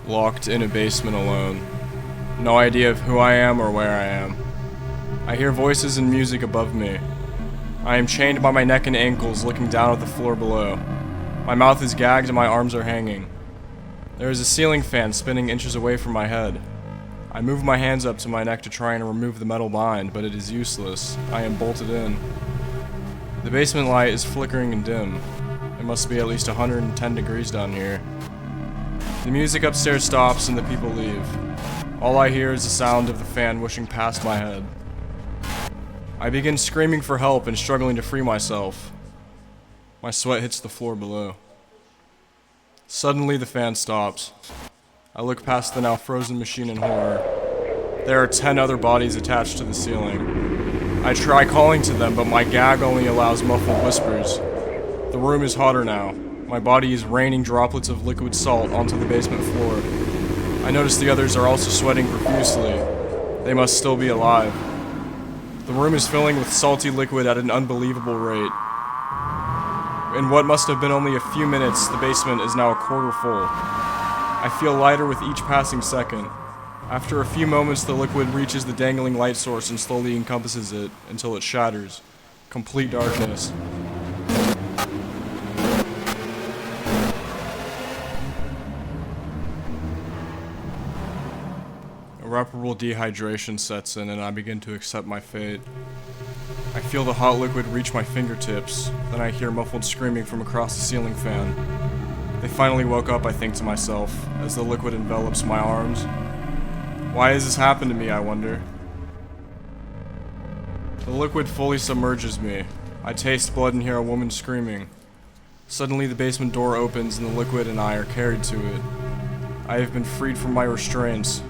locked in a basement alone. No idea of who I am or where I am. I hear voices and music above me. I am chained by my neck and ankles, looking down at the floor below. My mouth is gagged and my arms are hanging. There is a ceiling fan spinning inches away from my head. I move my hands up to my neck to try and remove the metal bind, but it is useless. I am bolted in. The basement light is flickering and dim. It must be at least 110 degrees down here. The music upstairs stops and the people leave. All I hear is the sound of the fan whooshing past my head. I begin screaming for help and struggling to free myself. My sweat hits the floor below. Suddenly the fan stops. I look past the now frozen machine in horror. There are 10 other bodies attached to the ceiling. I try calling to them, but my gag only allows muffled whispers. The room is hotter now. My body is raining droplets of liquid salt onto the basement floor. I notice the others are also sweating profusely. They must still be alive. The room is filling with salty liquid at an unbelievable rate. In what must have been only a few minutes, the basement is now a quarter full. I feel lighter with each passing second. After a few moments, the liquid reaches the dangling light source and slowly encompasses it until it shatters. Complete darkness. Irreparable dehydration sets in and I begin to accept my fate. I feel the hot liquid reach my fingertips, then I hear muffled screaming from across the ceiling fan. They finally woke up, I think to myself, as the liquid envelops my arms. Why has this happened to me, I wonder? The liquid fully submerges me. I taste blood and hear a woman screaming. Suddenly the basement door opens and the liquid and I are carried to it. I have been freed from my restraints,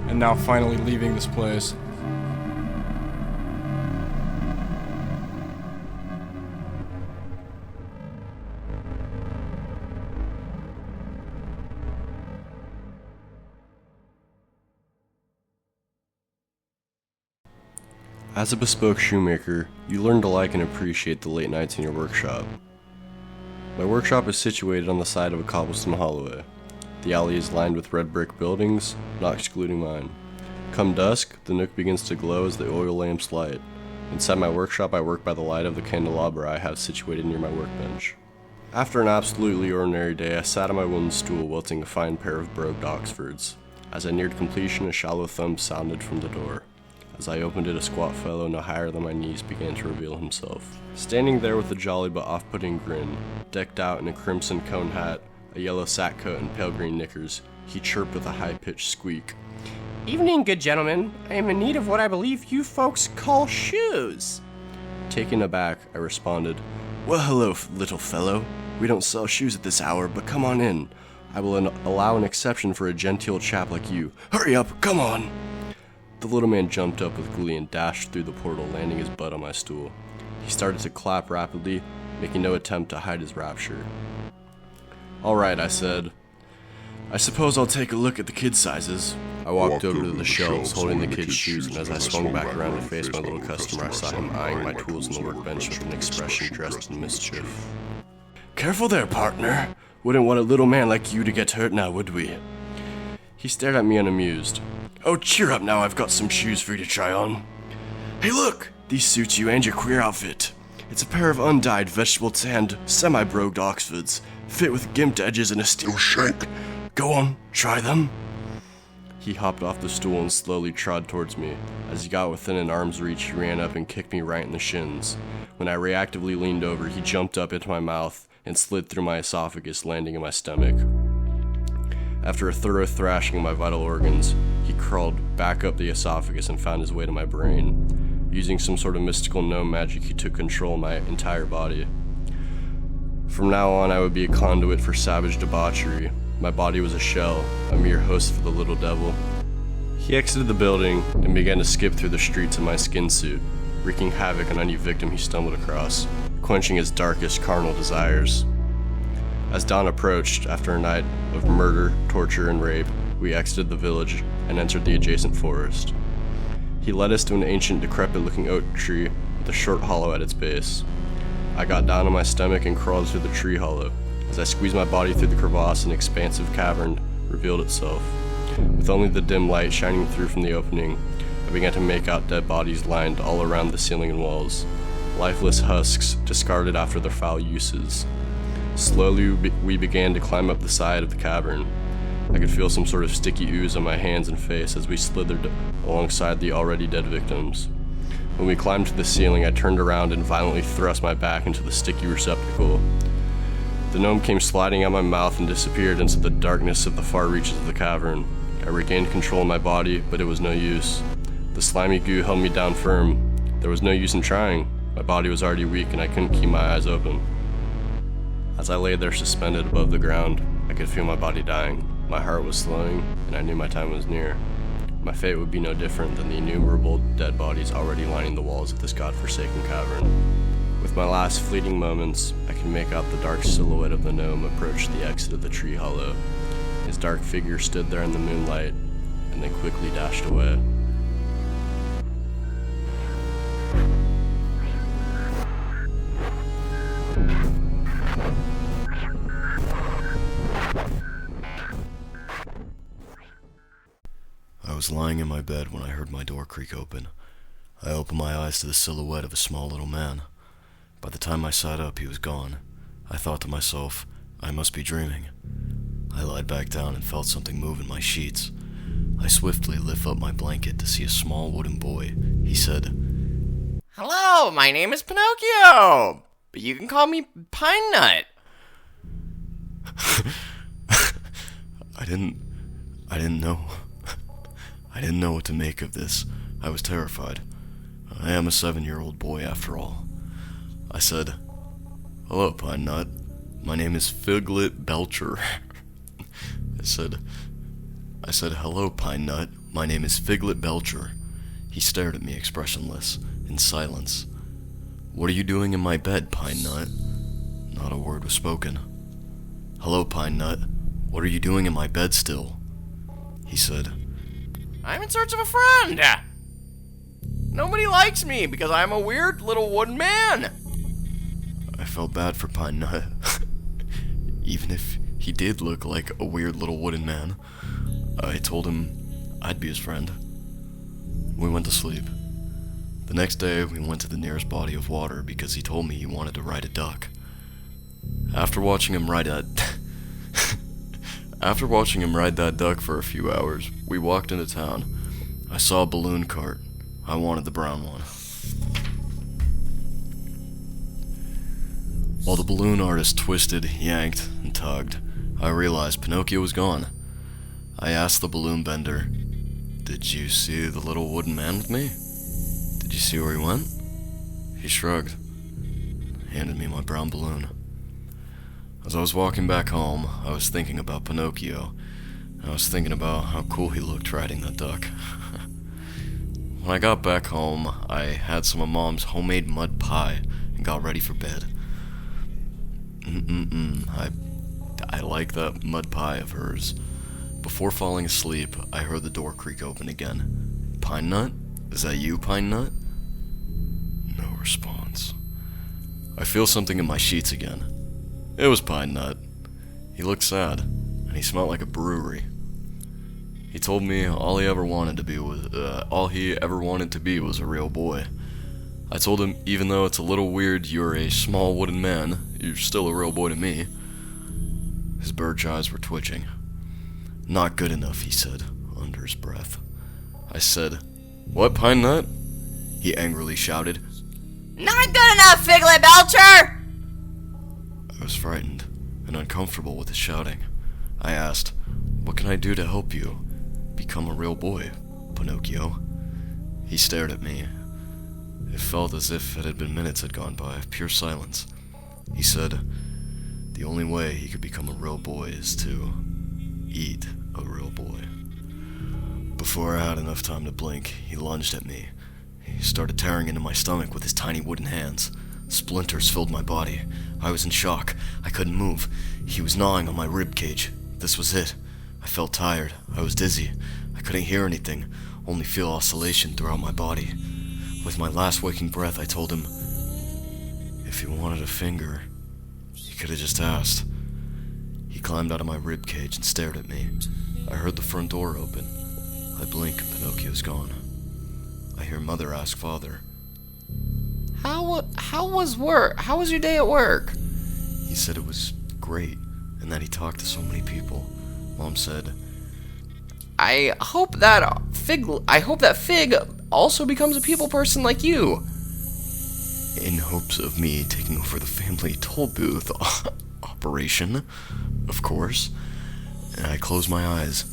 and now finally leaving this place. As a bespoke shoemaker, you learn to like and appreciate the late nights in your workshop. My workshop is situated on the side of a cobblestone holloway. The alley is lined with red brick buildings, not excluding mine. Come dusk, the nook begins to glow as the oil lamps light. Inside my workshop, I work by the light of the candelabra I have situated near my workbench. After an absolutely ordinary day, I sat on my wooden stool welting a fine pair of brogued Oxfords. As I neared completion, a shallow thump sounded from the door. As I opened it, a squat fellow no higher than my knees began to reveal himself. Standing there with a jolly but off-putting grin, decked out in a crimson cone hat, a yellow sack coat, and pale green knickers, he chirped with a high-pitched squeak. "Evening, good gentlemen. I am in need of what I believe you folks call shoes." Taken aback, I responded, "Well, hello, little fellow. We don't sell shoes at this hour, but come on in. I will allow an exception for a genteel chap like you. Hurry up, come on!" The little man jumped up with glee and dashed through the portal, landing his butt on my stool. He started to clap rapidly, making no attempt to hide his rapture. "All right," I said. "I suppose I'll take a look at the kid sizes." I walked over to the shelves, holding the kid's shoes, and as I swung back around to face my little customer, I saw him eyeing my tools on the workbench with an expression dressed in mischief. "Careful there, partner. Wouldn't want a little man like you to get hurt now, would we?" He stared at me unamused. "Oh, cheer up now, I've got some shoes for you to try on. Hey look, these suit you and your queer outfit. It's a pair of undyed, vegetable-tanned, semi-brogued Oxfords, fit with gimped edges and a steel shank. Go on, try them." He hopped off the stool and slowly trod towards me. As he got within an arm's reach, he ran up and kicked me right in the shins. When I reactively leaned over, he jumped up into my mouth and slid through my esophagus, landing in my stomach. After a thorough thrashing of my vital organs, he crawled back up the esophagus and found his way to my brain. Using some sort of mystical gnome magic, he took control of my entire body. From now on, I would be a conduit for savage debauchery. My body was a shell, a mere host for the little devil. He exited the building and began to skip through the streets in my skin suit, wreaking havoc on any victim he stumbled across, quenching his darkest carnal desires. As dawn approached, after a night of murder, torture, and rape, we exited the village and entered the adjacent forest. He led us to an ancient, decrepit-looking oak tree with a short hollow at its base. I got down on my stomach and crawled through the tree hollow. As I squeezed my body through the crevasse, an expansive cavern revealed itself. With only the dim light shining through from the opening, I began to make out dead bodies lined all around the ceiling and walls. Lifeless husks discarded after their foul uses. Slowly, we began to climb up the side of the cavern. I could feel some sort of sticky ooze on my hands and face as we slithered alongside the already dead victims. When we climbed to the ceiling, I turned around and violently thrust my back into the sticky receptacle. The gnome came sliding out my mouth and disappeared into the darkness of the far reaches of the cavern. I regained control of my body, but it was no use. The slimy goo held me down firm. There was no use in trying. My body was already weak and I couldn't keep my eyes open. As I lay there suspended above the ground, I could feel my body dying. My heart was slowing, and I knew my time was near. My fate would be no different than the innumerable dead bodies already lining the walls of this godforsaken cavern. With my last fleeting moments, I could make out the dark silhouette of the gnome approach the exit of the tree hollow. His dark figure stood there in the moonlight, and then quickly dashed away. I was lying in my bed when I heard my door creak open. I opened my eyes to the silhouette of a small little man. By the time I sat up, he was gone. I thought to myself, I must be dreaming. I lied back down and felt something move in my sheets. I swiftly lifted up my blanket to see a small wooden boy. He said, Hello, my name is Pinocchio, but you can call me Pine Nut. I didn't know. I didn't know what to make of this. I was terrified. I am a 7-year-old boy after all. I said, Hello, Pine Nut. My name is Figlet Belcher. I said, Hello, Pine Nut. My name is Figlet Belcher. He stared at me expressionless, in silence. What are you doing in my bed, Pine Nut? Not a word was spoken. Hello, Pine Nut. What are you doing in my bed still? He said, I'm in search of a friend. Nobody likes me because I'm a weird little wooden man. I felt bad for Pine Nut. Even if he did look like a weird little wooden man, I told him I'd be his friend. We went to sleep. The next day, we went to the nearest body of water because he told me he wanted to ride a duck. After watching him ride that duck for a few hours, we walked into town. I saw a balloon cart. I wanted the brown one. While the balloon artist twisted, yanked, and tugged, I realized Pinocchio was gone. I asked the balloon bender, Did you see the little wooden man with me? Did you see where he went? He shrugged, handed me my brown balloon. As I was walking back home, I was thinking about Pinocchio. I was thinking about how cool he looked riding that duck. When I got back home, I had some of Mom's homemade mud pie and got ready for bed. I like that mud pie of hers. Before falling asleep, I heard the door creak open again. Pine Nut? Is that you, Pine Nut? No response. I feel something in my sheets again. It was Pine Nut. He looked sad, and he smelled like a brewery. He told me all he ever wanted to be was a real boy. I told him, even though it's a little weird you're a small wooden man, you're still a real boy to me. His birch eyes were twitching. Not good enough, he said, under his breath. I said, What, Pine Nut? He angrily shouted, Not good enough, Figlet Belcher! I was frightened and uncomfortable with his shouting. I asked, What can I do to help you become a real boy, Pinocchio? He stared at me. It felt as if it had been minutes had gone by of pure silence. He said, The only way he could become a real boy is to eat a real boy. Before I had enough time to blink, he lunged at me. He started tearing into my stomach with his tiny wooden hands. Splinters filled my body. I was in shock. I couldn't move. He was gnawing on my rib cage. This was it. I felt tired. I was dizzy. I couldn't hear anything, only feel oscillation throughout my body. With my last waking breath, I told him, if he wanted a finger, he could have just asked. He climbed out of my rib cage and stared at me. I heard the front door open. I blink and Pinocchio's gone. I hear Mother ask Father. How was work? How was your day at work? He said it was great, and that he talked to so many people. Mom said, I hope that Fig also becomes a people person like you. in hopes of me taking over the family toll booth operation, of course. And I close my eyes.